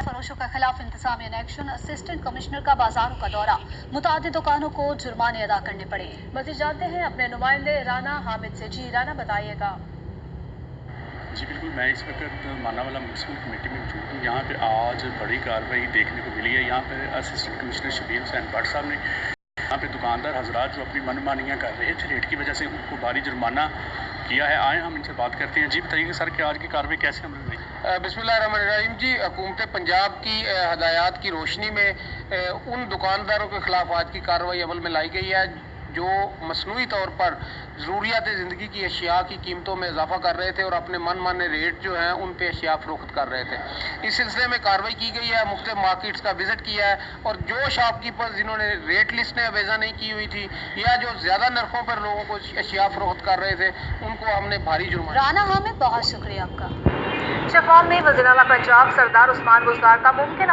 फरोशों के खिलाफ इंतजामिया एक्शन। असिस्टेंट कमिश्नर का बाजारों का दौरा, मुतादिद दुकानों को जुर्माने अदा करने पड़े। मज़ीद जानते हैं अपने नुमाइंदे राना हामिद से। जी राना, बताइएगा। जी बिल्कुल, मैं इस वक्त मानावाला म्यूनसिपल कमेटी में मौजूद हूँ। यहाँ पे आज बड़ी कार्रवाई देखने को मिली है। यहाँ पे असिस्टेंट कमिश्नर शबीर हुसैन भट्ट साहब ने यहाँ पे दुकानदार हजरात जो अपनी मनमानियाँ कर रहे थे रेट की वजह से, उनको भारी जुर्माना किया है। आए हम इनसे बात करते हैं। जी बताइए सर कि आज की कार्रवाई कैसे अमल हुई? बिस्मिल्लाहिर्रहमानिर्रहीम जी, हुकूमत पंजाब की हदायत की रोशनी में उन दुकानदारों के खिलाफ आज की कार्रवाई अमल में लाई गई है जो मसनूई तौर पर ज़रूरियात ज़िंदगी की अशिया की कीमतों में इजाफा कर रहे थे और अपने मन माने रेट जो हैं उन पे अशिया फरोख्त कर रहे थे। इस सिलसिले में कार्रवाई की गई है। मुख्तलिफ मार्केट्स का विजिट किया है और जो शॉपकीपर्स जिन्होंने रेट लिस्टें अवेजा नहीं की हुई थी या जो ज़्यादा नरखों पर लोगों को अशिया फरोख्त कर रहे थे, उनको हमने भारी जुर्माना। राना हामिद, बहुत शुक्रिया आपका। शफाल में वज़ीर आला पंजाब सरदार उस्मान बुज़दार का मुमकिन